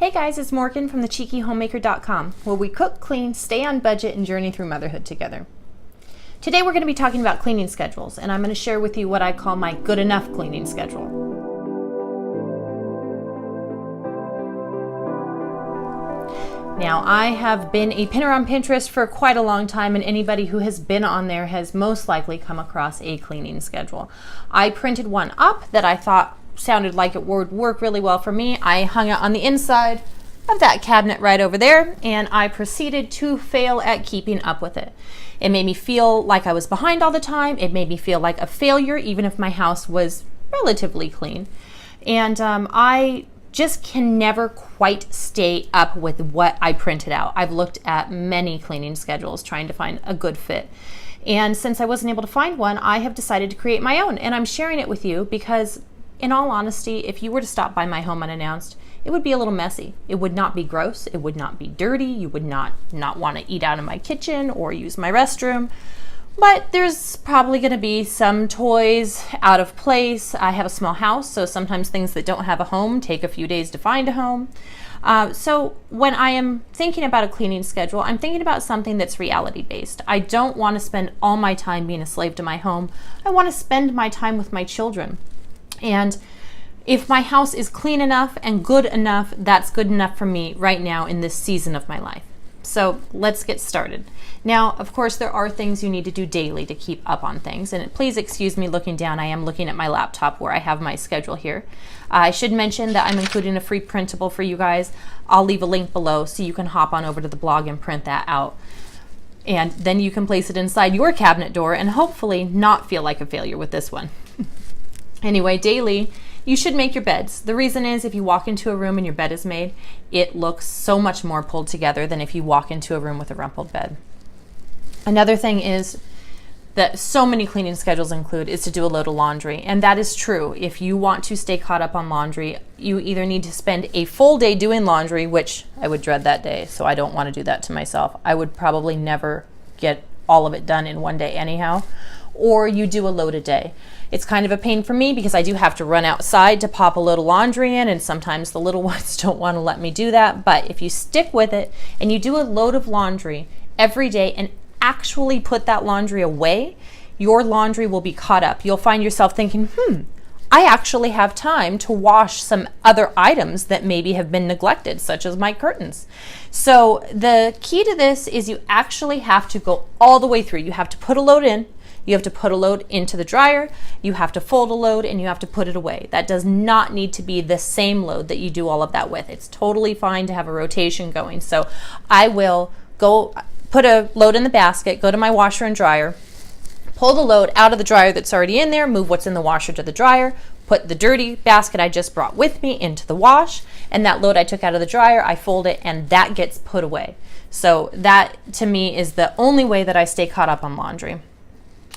Hey guys, it's Morgan from the CheekyHomemaker.com, where we cook, clean, stay on budget, and journey through motherhood together. Today we're going to be talking about cleaning schedules, and I'm going to share with you what I call my good enough cleaning schedule. Now, I have been a pinner on Pinterest for quite a long time, and anybody who has been on there has most likely come across a cleaning schedule. I printed one up that I thought sounded like it would work really well for me. I hung it on the inside of that cabinet right over there, and I proceeded to fail at keeping up with it. It made me feel like I was behind all the time. It made me feel like a failure, even if my house was relatively clean. And I just can never quite stay up with what I printed out. I've looked at many cleaning schedules trying to find a good fit. And since I wasn't able to find one, I have decided to create my own. And I'm sharing it with you because, in all honesty, if you were to stop by my home unannounced, it would be a little messy. It would not be gross. It would not be dirty. You would not want to eat out in my kitchen or use my restroom. But there's probably going to be some toys out of place. I have a small house, so sometimes things that don't have a home take a few days to find a home. So when I am thinking about a cleaning schedule, I'm thinking about something that's reality-based. I don't want to spend all my time being a slave to my home. I want to spend my time with my children. And if my house is clean enough and good enough, that's good enough for me right now in this season of my life. So let's get started. Now, of course, there are things you need to do daily to keep up on things. And please excuse me looking down. I am looking at my laptop where I have my schedule here. I should mention that I'm including a free printable for you guys. I'll leave a link below so you can hop on over to the blog and print that out. And then you can place it inside your cabinet door and hopefully not feel like a failure with this one. Anyway, daily, you should make your beds. The reason is if you walk into a room and your bed is made, it looks so much more pulled together than if you walk into a room with a rumpled bed. Another thing is that so many cleaning schedules include is to do a load of laundry. And that is true. If you want to stay caught up on laundry, you either need to spend a full day doing laundry, which I would dread that day, so I don't want to do that to myself. I would probably never get all of it done in one day anyhow. Or you do a load a day. It's kind of a pain for me because I do have to run outside to pop a load of laundry in, and sometimes the little ones don't want to let me do that. But if you stick with it and you do a load of laundry every day and actually put that laundry away, your laundry will be caught up. You'll find yourself thinking, I actually have time to wash some other items that maybe have been neglected, such as my curtains. So the key to this is you actually have to go all the way through. You have to put a load in. You have to put a load into the dryer, you have to fold a load, and you have to put it away. That does not need to be the same load that you do all of that with. It's totally fine to have a rotation going. So I will go put a load in the basket, go to my washer and dryer, pull the load out of the dryer that's already in there, move what's in the washer to the dryer, put the dirty basket I just brought with me into the wash, and that load I took out of the dryer, I fold it, and that gets put away. So that, to me, is the only way that I stay caught up on laundry.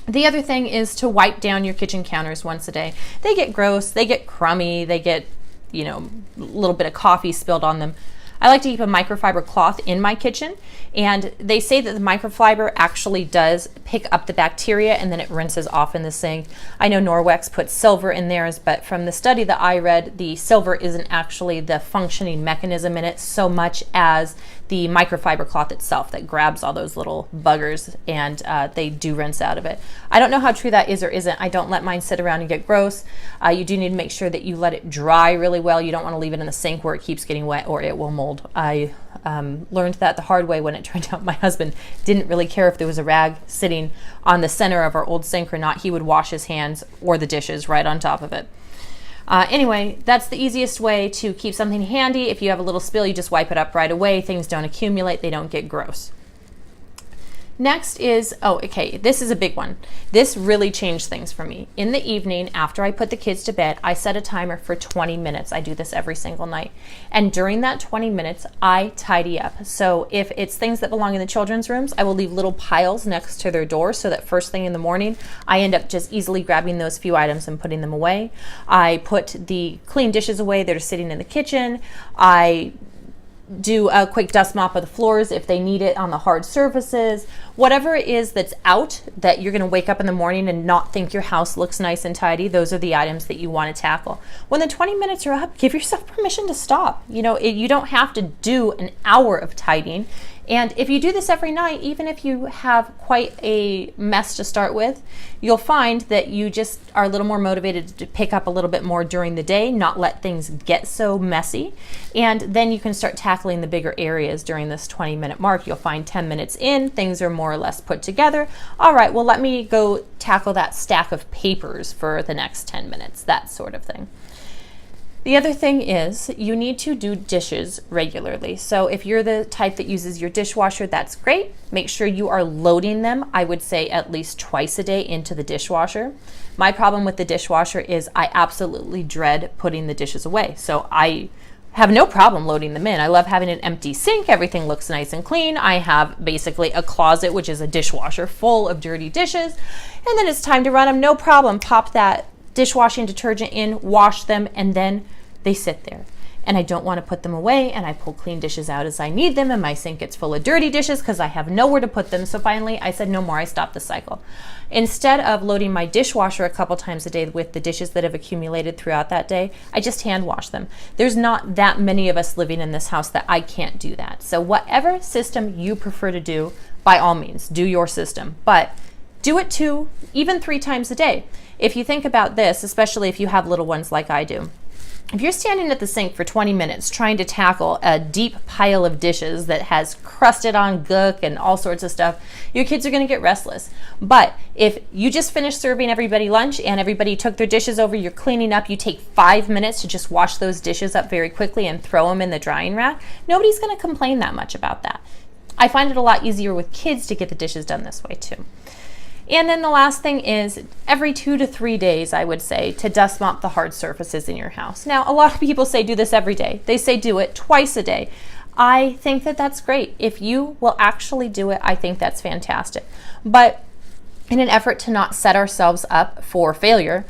The other thing is to wipe down your kitchen counters once a day. They get gross, they get crummy, they get, a little bit of coffee spilled on them. I like to keep a microfiber cloth in my kitchen, and they say that the microfiber actually does pick up the bacteria and then it rinses off in the sink. I know Norwex puts silver in theirs, but from the study that I read, the silver isn't actually the functioning mechanism in it so much as the microfiber cloth itself that grabs all those little buggers, and they do rinse out of it. I don't know how true that is or isn't. I don't let mine sit around and get gross. You do need to make sure that you let it dry really well. You don't want to leave it in the sink where it keeps getting wet or it will mold. I learned that the hard way when it turned out my husband didn't really care if there was a rag sitting on the center of our old sink or not. He would wash his hands or the dishes right on top of it. Anyway, that's the easiest way to keep something handy. If you have a little spill, you just wipe it up right away. Things don't accumulate, they don't get gross. Next is, this is a big one. This really changed things for me. In the evening, after I put the kids to bed, I set a timer for 20 minutes. I do this every single night. And during that 20 minutes, I tidy up. So if it's things that belong in the children's rooms, I will leave little piles next to their door so that first thing in the morning, I end up just easily grabbing those few items and putting them away. I put the clean dishes away that are sitting in the kitchen. I do a quick dust mop of the floors if they need it on the hard surfaces. Whatever it is that's out that you're going to wake up in the morning and not think your house looks nice and tidy, those are the items that you want to tackle. When the 20 minutes are up, give yourself permission to stop. You know, you don't have to do an hour of tidying. And if you do this every night, even if you have quite a mess to start with, you'll find that you just are a little more motivated to pick up a little bit more during the day, not let things get so messy. And then you can start tackling the bigger areas during this 20-minute mark. You'll find 10 minutes in, things are more or less put together. All right, well, let me go tackle that stack of papers for the next 10 minutes, that sort of thing. The other thing is you need to do dishes regularly. So if you're the type that uses your dishwasher, that's great. Make sure you are loading them, I would say at least twice a day into the dishwasher. My problem with the dishwasher is I absolutely dread putting the dishes away. So I have no problem loading them in. I love having an empty sink. Everything looks nice and clean. I have basically a closet, which is a dishwasher full of dirty dishes. And then it's time to run them. No problem. Pop that dishwashing detergent in, wash them, and then they sit there. And I don't want to put them away, and I pull clean dishes out as I need them, and my sink gets full of dirty dishes because I have nowhere to put them. So finally I said no more. I stopped the cycle. Instead of loading my dishwasher a couple times a day with the dishes that have accumulated throughout that day, I just hand wash them. There's not that many of us living in this house that I can't do that. So whatever system you prefer to do, by all means, do your system. But do it 2, even 3 times a day. If you think about this, especially if you have little ones like I do, if you're standing at the sink for 20 minutes trying to tackle a deep pile of dishes that has crusted on gook and all sorts of stuff, your kids are going to get restless. But if you just finished serving everybody lunch and everybody took their dishes over, you're cleaning up, you take 5 minutes to just wash those dishes up very quickly and throw them in the drying rack, nobody's going to complain that much about that. I find it a lot easier with kids to get the dishes done this way too. And then the last thing is every 2 to 3 days, I would say, to dust mop the hard surfaces in your house. Now, a lot of people say do this every day. They say do it twice a day. I think that that's great. If you will actually do it, I think that's fantastic. But in an effort to not set ourselves up for failure,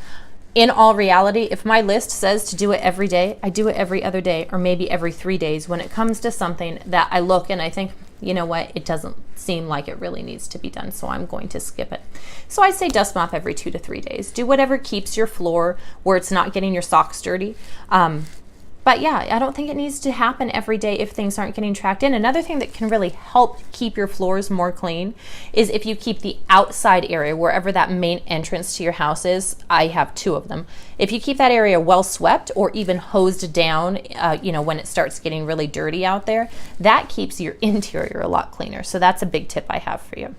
in all reality, if my list says to do it every day, I do it every other day or maybe every 3 days when it comes to something that I look and I think, you know what, it doesn't seem like it really needs to be done, so I'm going to skip it. So I say dust mop every 2 to 3 days. Do whatever keeps your floor where it's not getting your socks dirty. But yeah, I don't think it needs to happen every day if things aren't getting tracked in. Another thing that can really help keep your floors more clean is if you keep the outside area, wherever that main entrance to your house is. I have 2 of them. If you keep that area well swept or even hosed down, when it starts getting really dirty out there, that keeps your interior a lot cleaner. So that's a big tip I have for you.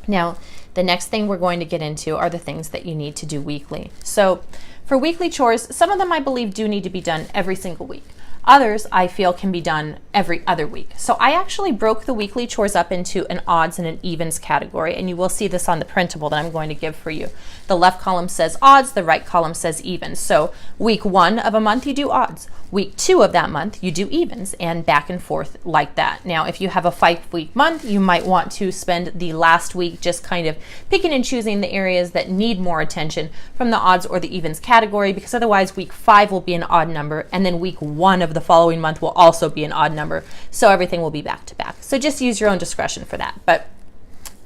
Now, the next thing we're going to get into are the things that you need to do weekly. So for weekly chores, some of them I believe do need to be done every single week. Others I feel can be done every other week. So I actually broke the weekly chores up into an odds and an evens category, and you will see this on the printable that I'm going to give for you. The left column says odds, the right column says evens. So week 1 of a month, you do odds. Week 2 of that month, you do evens, and back and forth like that. Now, if you have a 5-week month, you might want to spend the last week just kind of picking and choosing the areas that need more attention from the odds or the evens category, because otherwise week 5 will be an odd number, and then week 1 of the following month will also be an odd number. So everything will be back to back. So just use your own discretion for that. But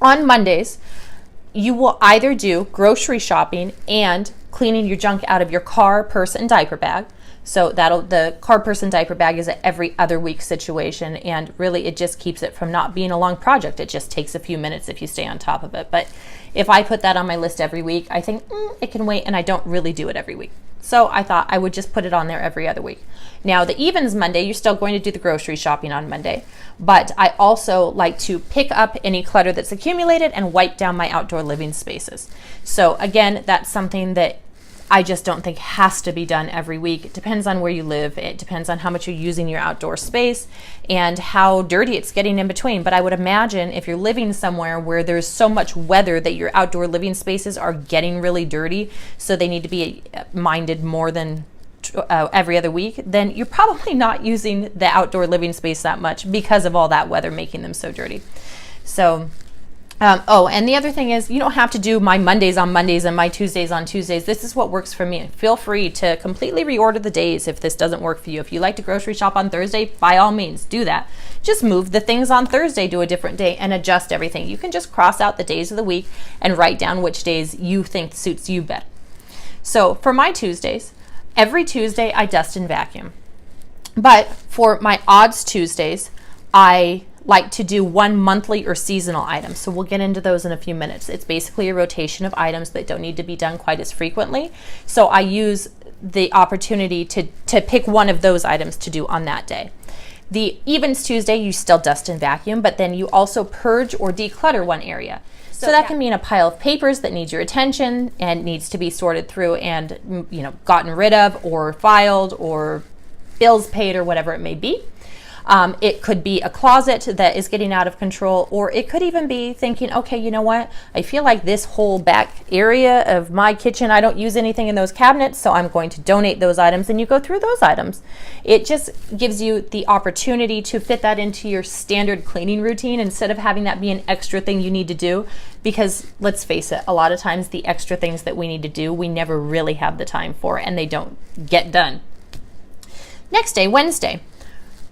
on Mondays, you will either do grocery shopping and cleaning your junk out of your car, purse, and diaper bag. So the car, purse, and diaper bag is an every other week situation, and really it just keeps it from not being a long project. It just takes a few minutes if you stay on top of it. But if I put that on my list every week, I think it can wait, and I don't really do it every week. So I thought I would just put it on there every other week. Now, the evens Monday, you're still going to do the grocery shopping on Monday, but I also like to pick up any clutter that's accumulated and wipe down my outdoor living spaces. So again, that's something that I just don't think has to be done every week. It depends on where you live. It depends on how much you're using your outdoor space and how dirty it's getting in between. But I would imagine if you're living somewhere where there's so much weather that your outdoor living spaces are getting really dirty, so they need to be minded more than every other week, then you're probably not using the outdoor living space that much because of all that weather making them so dirty. So Oh, and the other thing is, you don't have to do my Mondays on Mondays and my Tuesdays on Tuesdays. This is what works for me. Feel free to completely reorder the days if this doesn't work for you. If you like to grocery shop on Thursday, by all means, do that. Just move the things on Thursday to a different day and adjust everything. You can just cross out the days of the week and write down which days you think suits you better. So for my Tuesdays, every Tuesday I dust and vacuum. But for my odds Tuesdays, I like to do one monthly or seasonal item. So we'll get into those in a few minutes. It's basically a rotation of items that don't need to be done quite as frequently. So I use the opportunity to pick one of those items to do on that day. The Evens Tuesday, you still dust and vacuum, but then you also purge or declutter one area. So that can mean a pile of papers that needs your attention and needs to be sorted through and, gotten rid of or filed or bills paid or whatever it may be. It could be a closet that is getting out of control, or it could even be thinking, okay, you know what? I feel like this whole back area of my kitchen, I don't use anything in those cabinets, so I'm going to donate those items, and you go through those items. It just gives you the opportunity to fit that into your standard cleaning routine instead of having that be an extra thing you need to do, because let's face it, a lot of times the extra things that we need to do, we never really have the time for, and they don't get done. Next day, Wednesday.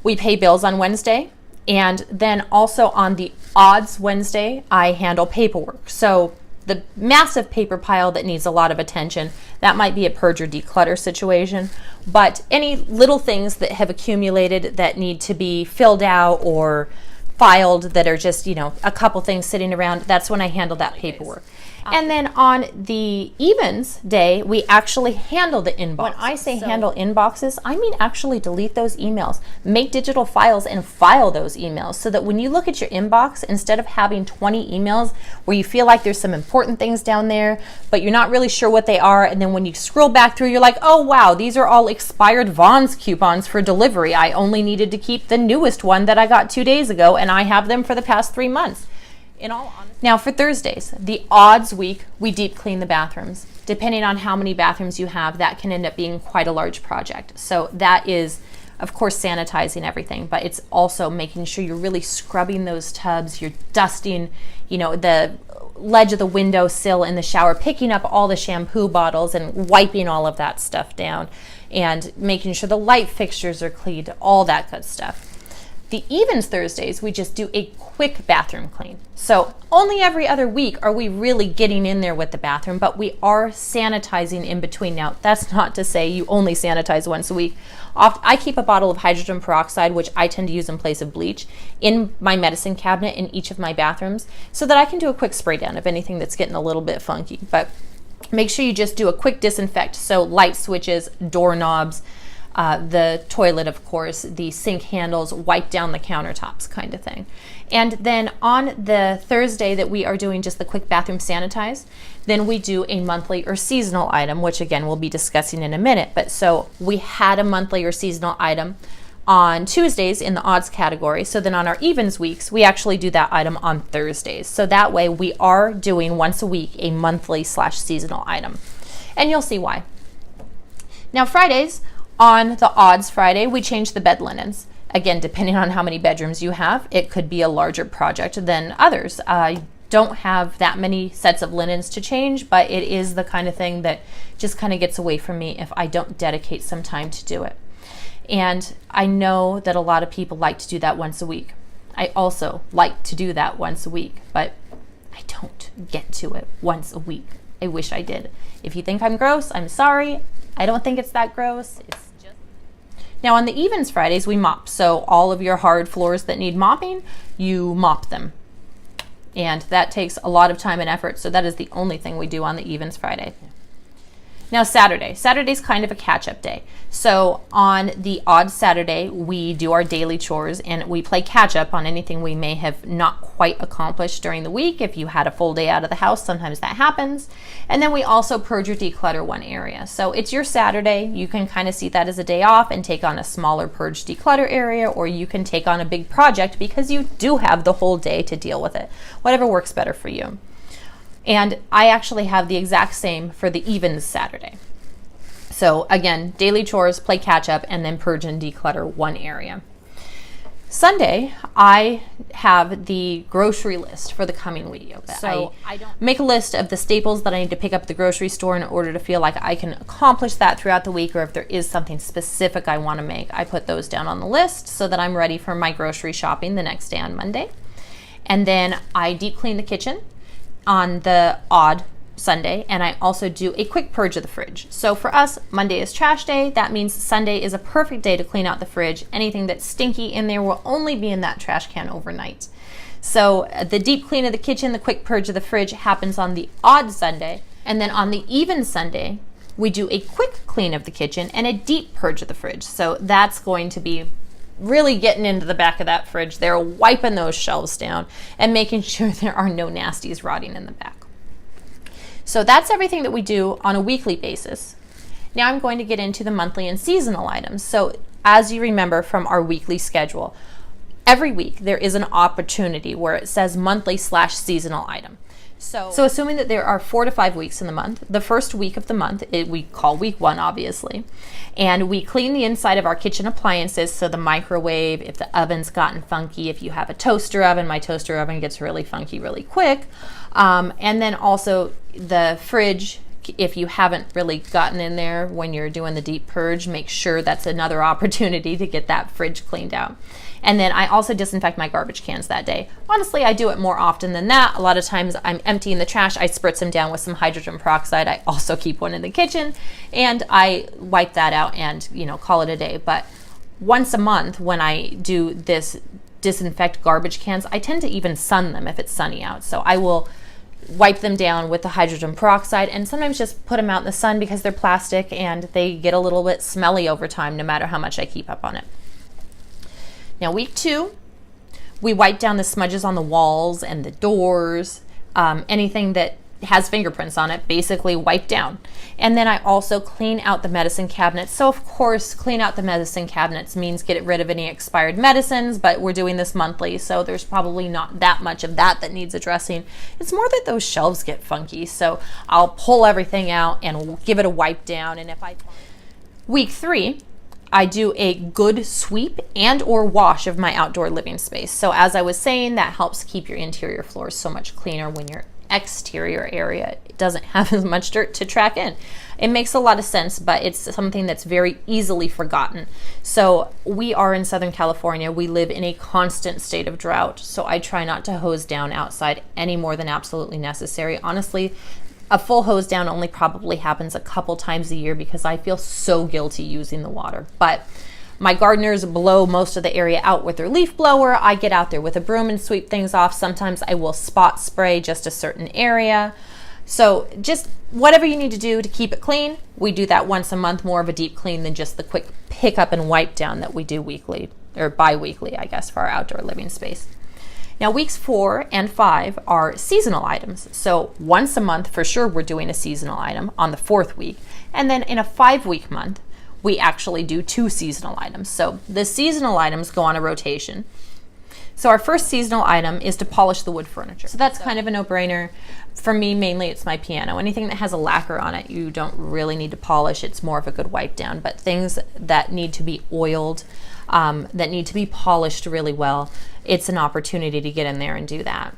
We pay bills on Wednesday, and then also on the odds Wednesday, I handle paperwork. So the massive paper pile that needs a lot of attention, that might be a purge or declutter situation, but any little things that have accumulated that need to be filled out or filed that are just, a couple things sitting around, that's when I handle that paperwork. And then on the Evens day, we actually handle the inbox. When I say handle inboxes, I mean actually delete those emails, make digital files and file those emails so that when you look at your inbox, instead of having 20 emails where you feel like there's some important things down there, but you're not really sure what they are, and then when you scroll back through, you're like, oh wow, these are all expired Vons coupons for delivery. I only needed to keep the newest one that I got 2 days ago, and I have them for the past 3 months. In all honesty. Now for Thursdays, the odds week, we deep clean the bathrooms. Depending on how many bathrooms you have, that can end up being quite a large project. So that is, of course, sanitizing everything, but it's also making sure you're really scrubbing those tubs, you're dusting, the ledge of the windowsill in the shower, picking up all the shampoo bottles and wiping all of that stuff down, and making sure the light fixtures are cleaned, all that good stuff. The Evens Thursdays, we just do a quick bathroom clean. So only every other week are we really getting in there with the bathroom, but we are sanitizing in between. Now, that's not to say you only sanitize once a week. I keep a bottle of hydrogen peroxide, which I tend to use in place of bleach, in my medicine cabinet in each of my bathrooms so that I can do a quick spray down of anything that's getting a little bit funky. But make sure you just do a quick disinfect. So light switches, doorknobs, the toilet, of course, the sink handles, wipe down the countertops kind of thing. And then on the Thursday that we are doing just the quick bathroom sanitize, then we do a monthly or seasonal item, which again we'll be discussing in a minute. But so we had a monthly or seasonal item on Tuesdays in the odds category. So then on our evens weeks, we actually do that item on Thursdays. So that way we are doing once a week a monthly/seasonal item. And you'll see why. Now Fridays, on the odds Friday, we change the bed linens. Again, depending on how many bedrooms you have, it could be a larger project than others. I don't have that many sets of linens to change, but it is the kind of thing that just kind of gets away from me if I don't dedicate some time to do it. And I know that a lot of people like to do that once a week. I also like to do that once a week, but I don't get to it once a week. I wish I did. If you think I'm gross, I'm sorry. I don't think it's that gross. Now on the Evens Fridays, we mop. So all of your hard floors that need mopping, you mop them. And that takes a lot of time and effort. So that is the only thing we do on the Evens Friday. Now Saturday. Saturday's kind of a catch-up day. So on the odd Saturday, we do our daily chores and we play catch-up on anything we may have not quite accomplished during the week. If you had a full day out of the house, sometimes that happens. And then we also purge or declutter one area. So it's your Saturday. You can kind of see that as a day off and take on a smaller purge declutter area, or you can take on a big project because you do have the whole day to deal with it. Whatever works better for you. And I actually have the exact same for the Evens Saturday. So again, daily chores, play catch up, and then purge and declutter one area. Sunday, I have the grocery list for the coming week. So I don't make a list of the staples that I need to pick up at the grocery store in order to feel like I can accomplish that throughout the week, or if there is something specific I want to make, I put those down on the list so that I'm ready for my grocery shopping the next day on Monday. And then I deep clean the kitchen on the odd Sunday, and I also do a quick purge of the fridge. So for us, Monday is trash day. That means Sunday is a perfect day to clean out the fridge. Anything that's stinky in there will only be in that trash can overnight. So the deep clean of the kitchen, the quick purge of the fridge happens on the odd Sunday. And then on the even Sunday, we do a quick clean of the kitchen and a deep purge of the fridge. So that's going to be really getting into the back of that fridge. They're wiping those shelves down and making sure there are no nasties rotting in the back. So that's everything that we do on a weekly basis. Now I'm going to get into the monthly and seasonal items. So as you remember from our weekly schedule, every week there is an opportunity where it says monthly/seasonal item. So assuming that there are 4 to 5 weeks in the month, the first week of the month, we call week 1 obviously, and we clean the inside of our kitchen appliances, so the microwave, if the oven's gotten funky, if you have a toaster oven, my toaster oven gets really funky really quick, and then also the fridge. If you haven't really gotten in there when you're doing the deep purge, make sure that's another opportunity to get that fridge cleaned out. And then I also disinfect my garbage cans that day. Honestly, I do it more often than that. A lot of times I'm emptying the trash, I spritz them down with some hydrogen peroxide. I also keep one in the kitchen and I wipe that out and, call it a day. But once a month when I do this disinfect garbage cans, I tend to even sun them if it's sunny out. So I will wipe them down with the hydrogen peroxide and sometimes just put them out in the sun because they're plastic and they get a little bit smelly over time no matter how much I keep up on it. Now week 2, we wipe down the smudges on the walls and the doors, anything that has fingerprints on it, basically wipe down. And then I also clean out the medicine cabinets. So of course, clean out the medicine cabinets means get rid of any expired medicines, but we're doing this monthly, so there's probably not that much of that needs addressing. It's more that those shelves get funky, so I'll pull everything out and give it a wipe down. And Week 3, I do a good sweep and or wash of my outdoor living space. So as I was saying, that helps keep your interior floors so much cleaner when your exterior area doesn't have as much dirt to track in. It makes a lot of sense, but it's something that's very easily forgotten. So we are in Southern California. We live in a constant state of drought. So I try not to hose down outside any more than absolutely necessary. Honestly, a full hose down only probably happens a couple times a year because I feel so guilty using the water. But my gardeners blow most of the area out with their leaf blower. I get out there with a broom and sweep things off. Sometimes I will spot spray just a certain area. So just whatever you need to do to keep it clean, we do that once a month, more of a deep clean than just the quick pick up and wipe down that we do weekly or bi-weekly, I guess, for our outdoor living space. Now, weeks 4 and 5 are seasonal items. So once a month, for sure, we're doing a seasonal item on the 4th week. And then in a 5-week month, we actually do 2 seasonal items. So the seasonal items go on a rotation. So our first seasonal item is to polish the wood furniture. So that's kind of a no-brainer. For me, mainly it's my piano. Anything that has a lacquer on it, you don't really need to polish. It's more of a good wipe down. But things that need to be oiled, that need to be polished really well, it's an opportunity to get in there and do that.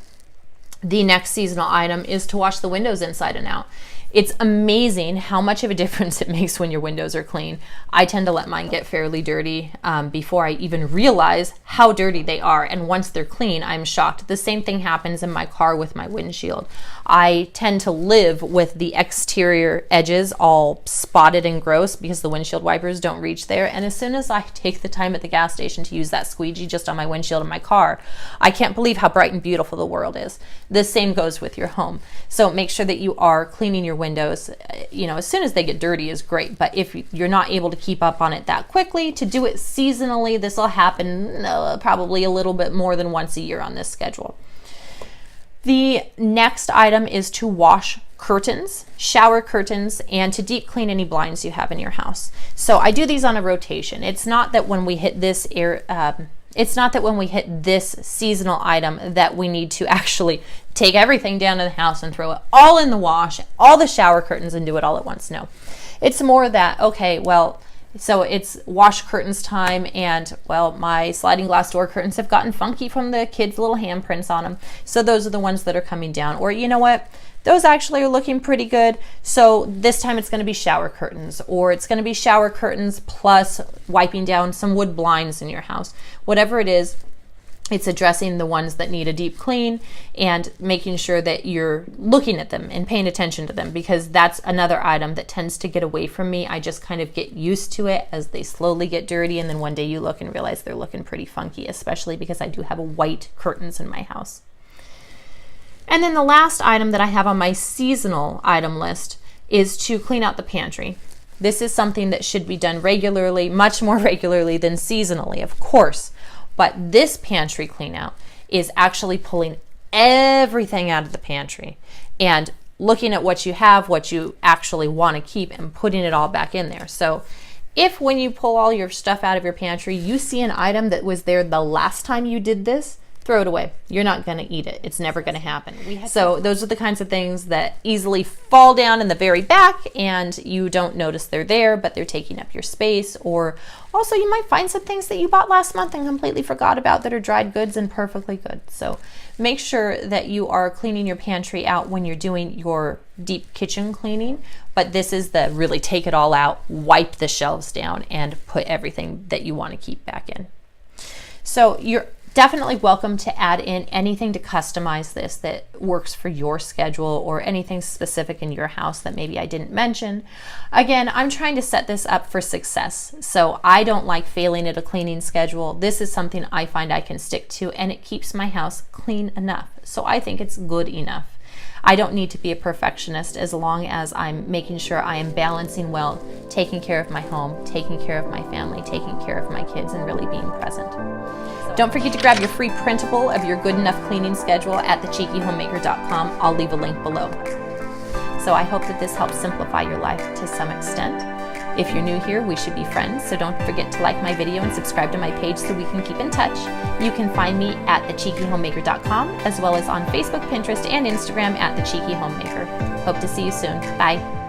The next seasonal item is to wash the windows inside and out. It's amazing how much of a difference it makes when your windows are clean. I tend to let mine get fairly dirty before I even realize how dirty they are. And once they're clean, I'm shocked. The same thing happens in my car with my windshield. I tend to live with the exterior edges all spotted and gross because the windshield wipers don't reach there. And as soon as I take the time at the gas station to use that squeegee just on my windshield in my car, I can't believe how bright and beautiful the world is. The same goes with your home. So make sure that you are cleaning your windows, as soon as they get dirty is great, but if you're not able to keep up on it that quickly, to do it seasonally, this will happen probably a little bit more than once a year on this schedule. The next item is to wash curtains, shower curtains, and to deep clean any blinds you have in your house. So I do these on a rotation. It's not that when we hit this seasonal item that we need to actually take everything down to the house and throw it all in the wash, all the shower curtains, and do it all at once. No. It's more that, okay, well, So it's wash curtains time, and well, my sliding glass door curtains have gotten funky from the kids' little handprints on them. So those are the ones that are coming down. Or you know what? Those actually are looking pretty good. So this time it's going to be shower curtains, or it's going to be shower curtains plus wiping down some wood blinds in your house. Whatever it is, it's addressing the ones that need a deep clean and making sure that you're looking at them and paying attention to them, because that's another item that tends to get away from me. I just kind of get used to it as they slowly get dirty, and then one day you look and realize they're looking pretty funky, especially because I do have white curtains in my house. And then the last item that I have on my seasonal item list is to clean out the pantry. This is something that should be done regularly, much more regularly than seasonally, of course. But this pantry clean out is actually pulling everything out of the pantry and looking at what you have, what you actually want to keep, and putting it all back in there. So if when you pull all your stuff out of your pantry, you see an item that was there the last time you did this, throw it away. You're not going to eat it. It's never going to happen. So those are the kinds of things that easily fall down in the very back and you don't notice they're there, but they're taking up your space. Or also you might find some things that you bought last month and completely forgot about that are dried goods and perfectly good. So make sure that you are cleaning your pantry out when you're doing your deep kitchen cleaning. But this is the really take it all out, wipe the shelves down, and put everything that you want to keep back in. So you're definitely welcome to add in anything to customize this that works for your schedule, or anything specific in your house that maybe I didn't mention. Again, I'm trying to set this up for success, so I don't like failing at a cleaning schedule. This is something I find I can stick to, and it keeps my house clean enough. So I think it's good enough. I don't need to be a perfectionist as long as I'm making sure I am balancing well, taking care of my home, taking care of my family, taking care of my kids, and really being present. Don't forget to grab your free printable of your good enough cleaning schedule at thecheekyhomemaker.com. I'll leave a link below. So I hope that this helps simplify your life to some extent. If you're new here, we should be friends, so don't forget to like my video and subscribe to my page so we can keep in touch. You can find me at thecheekyhomemaker.com, as well as on Facebook, Pinterest, and Instagram at thecheekyhomemaker. Hope to see you soon. Bye.